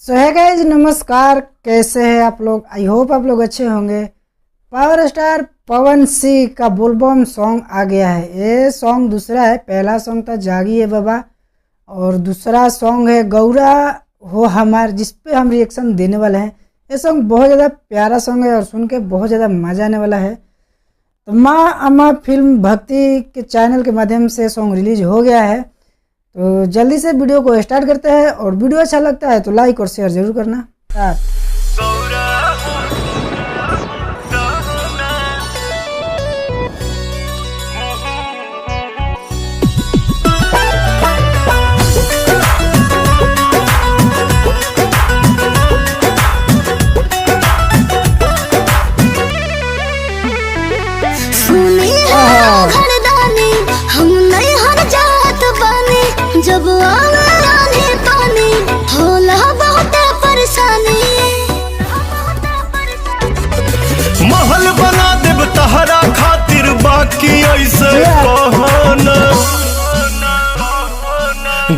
सो है गाइस, नमस्कार। कैसे हैं आप लोग? आई होप आप लोग अच्छे होंगे। पावर स्टार पवन सिंह का बोलबम सॉन्ग आ गया है। ये सॉन्ग दूसरा है। पहला सॉन्ग था जागी है बाबा और दूसरा सॉन्ग है गौरा हो हमार, जिस पे हम रिएक्शन देने वाले हैं। ये सॉन्ग बहुत ज़्यादा प्यारा सॉन्ग है और सुन के बहुत ज़्यादा मज़ा आने वाला है। तो माँ अम्मा फिल्म भक्ति के चैनल के माध्यम से सॉन्ग रिलीज हो गया है। तो जल्दी से वीडियो को स्टार्ट करते हैं और वीडियो अच्छा लगता है तो लाइक और शेयर जरूर करना। जब आवे पानी होला बहुत परेशानी। महल बना देब तहरा खातिर, बाकी ऐसे कहना।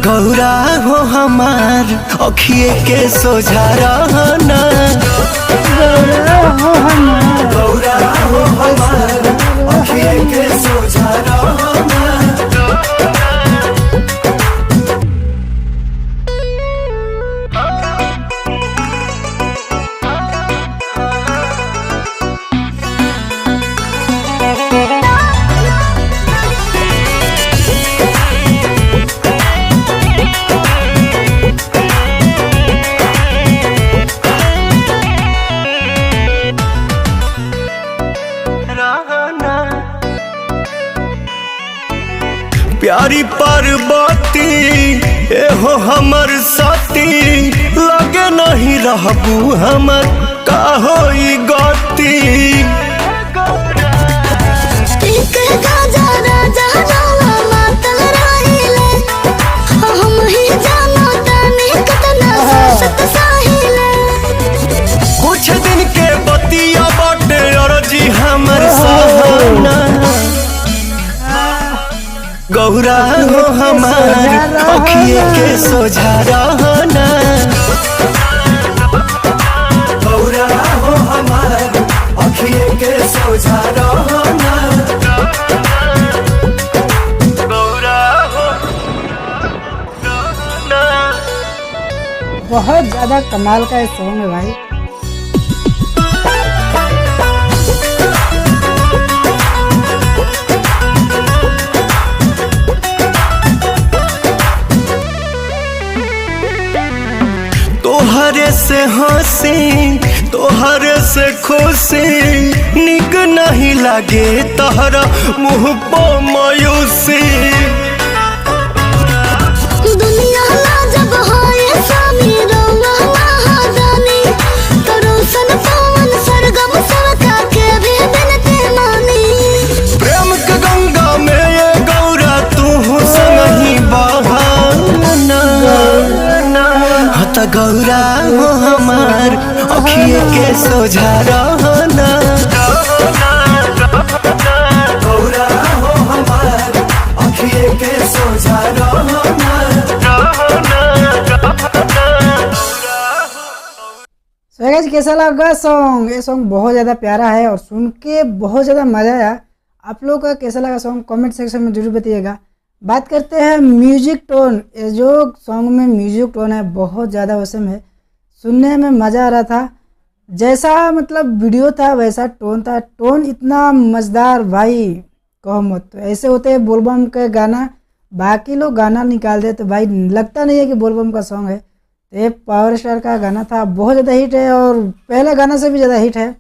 गौरा हो हमार अखिए के सोझा रहना। गौरा हो हमार अखिए के सोझा रहना। प्यारी पार्वती एहो हमर साथी, लगे नहीं रहबू हमर का होई गति। कुछ दिन के बतिया बाटे अर्जी हमर सहाना। गौरा हो हमार अखिए के सोझा रहना। गौरा हो हमार अखिए के सोझा रहना। गौरा हो बहुत ज़्यादा कमाल का ये सॉन्ग है भाई। तोहरे से हंसी तोहरे से खुशी, निक नहीं लागे तहरा मुँह पो मायूसी। दुनिया जब होए सामी रंगा महादानी, तरोसन पवन सरगम सरका के भी बिनती मानी। प्रेम के गंगा में ये गौरा तू संगही बहाना। हत गौरा हो हमार अखिए के सोझा रहना। गौरा हो हमार अखिए के सोझा रहना। सो गाइस, कैसा लगा सॉन्ग? ये सॉन्ग बहुत ज़्यादा प्यारा है और सुन के बहुत ज़्यादा मज़ा आया। आप लोग का कैसा लगा सॉन्ग कमेंट सेक्शन में जरूर बताइएगा। बात करते हैं म्यूजिक टोन। ये जो सॉन्ग में म्यूजिक टोन है बहुत ज़्यादा औसम है, सुनने में मज़ा आ रहा था। जैसा मतलब वीडियो था वैसा टोन था। टोन इतना मज़ेदार भाई, कहो मत। तो ऐसे होते हैं बोलबम के गाना। बाकी लोग गाना निकाल दे तो भाई लगता नहीं है कि बोलबम का सॉन्ग है। तो ये पावर स्टार का गाना था, बहुत ज़्यादा हिट है और पहले गाना से भी ज़्यादा हिट है।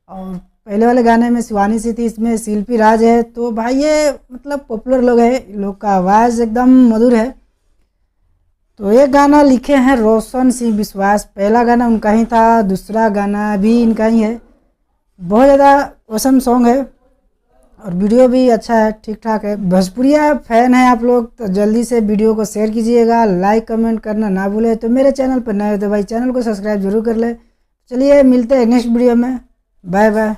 और पहले वाले गाने में शिवानी सी थी, इसमें शिल्पी राज है। तो भाई ये मतलब पॉपुलर लोग है, लोग का आवाज़ एकदम मधुर है। तो ये गाना लिखे हैं रोशन सिंह विश्वास। पहला गाना उनका ही था, दूसरा गाना भी इनका ही है। बहुत ज़्यादा औसम सॉन्ग है और वीडियो भी अच्छा है, ठीक ठाक है। भोजपुरिया फैन है आप लोग तो जल्दी से वीडियो को शेयर कीजिएगा, लाइक कमेंट करना ना भूले। तो मेरे चैनल पर नए हो तो भाई चैनल को सब्सक्राइब जरूर कर ले। चलिए मिलते हैं नेक्स्ट वीडियो में। Bye by.